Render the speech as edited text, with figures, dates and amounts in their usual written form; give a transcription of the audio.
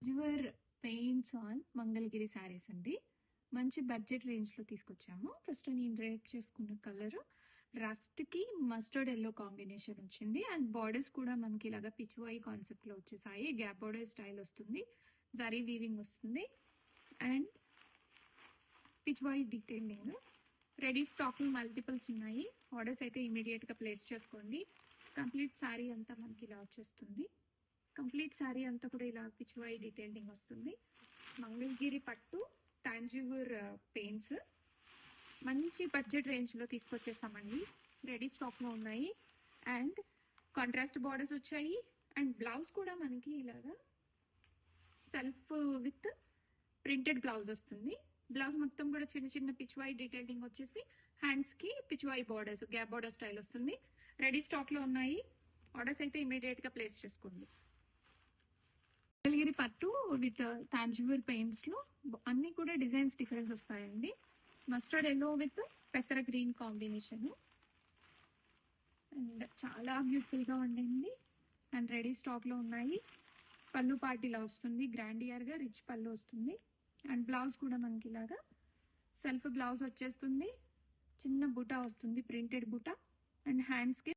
Your paints on Mangalagiri saris అండి. మంచి budget రేంజ్లో తీసుకొచ్చాము. ఫస్ట్ నేను రేట్ చేసుకున్న కలర్ రస్ట్కి మస్టర్డ్ ఎల్లో కాంబినేషన్ వచ్చింది. అండ్ బార్డర్స్ కూడా మనకి ఇలాగా పిచ్వాయి కాన్సెప్ట్లో వచ్చేసాయి. గ్యాప్ బార్డర్ స్టైల్ వస్తుంది, జరీ వీవింగ్ వస్తుంది and Pichwai detailing. Ready stock multiples ఉన్నాయి. ఆర్డర్స్ అయితే ఇమీడియట్గా ప్లేస్ చేసుకోండి. కంప్లీట్ శారీ అంతా మనకి ఇలా వచ్చేస్తుంది. కంప్లీట్ శారీ అంతా కూడా ఇలా పిచ్వాయి డీటెయిలింగ్ వస్తుంది. మంగళగిరి పట్టు టాంజివర్ పెయింట్స్ మంచి బడ్జెట్ రేంజ్లో తీసుకొచ్చేసామండి. రెడీ స్టాక్లో ఉన్నాయి అండ్ కాంట్రాస్ట్ బార్డర్స్ వచ్చాయి. అండ్ బ్లౌజ్ కూడా మనకి ఇలాగా సెల్ఫ్ విత్ ప్రింటెడ్ బ్లౌజ్ వస్తుంది. బ్లౌజ్ మొత్తం కూడా చిన్న చిన్న పిచ్వాయి డీటెయిలింగ్ వచ్చేసి హ్యాండ్స్కి Pichwai borders gap border style వస్తుంది. రెడీ స్టాక్లో ఉన్నాయి. ఆర్డర్స్ అయితే ఇమీడియట్గా ప్లేస్ చేసుకోండి. మంగళగిరి పట్టు విత్ టాంజివర్ పెయింట్స్ లో అన్ని కూడా డిజైన్స్ డిఫరెన్స్ వస్తాయండి. మస్టర్డ్ ఎల్లో విత్ పెసర గ్రీన్ కాంబినేషన్ అండ్ చాలా బ్యూటిఫుల్ గా ఉండండి. అండ్ రెడీ స్టాక్ లో ఉన్నాయి. పళ్ళు పార్టీలా వస్తుంది, గ్రాండియర్ గా రిచ్ పళ్ళు వస్తుంది. అండ్ బ్లౌజ్ కూడా మనకి ఇలాగా సెల్ఫ్ బ్లౌజ్ వచ్చేస్తుంది. చిన్న బుటా వస్తుంది, ప్రింటెడ్ బుటా. అండ్ హ్యాండ్స్ కి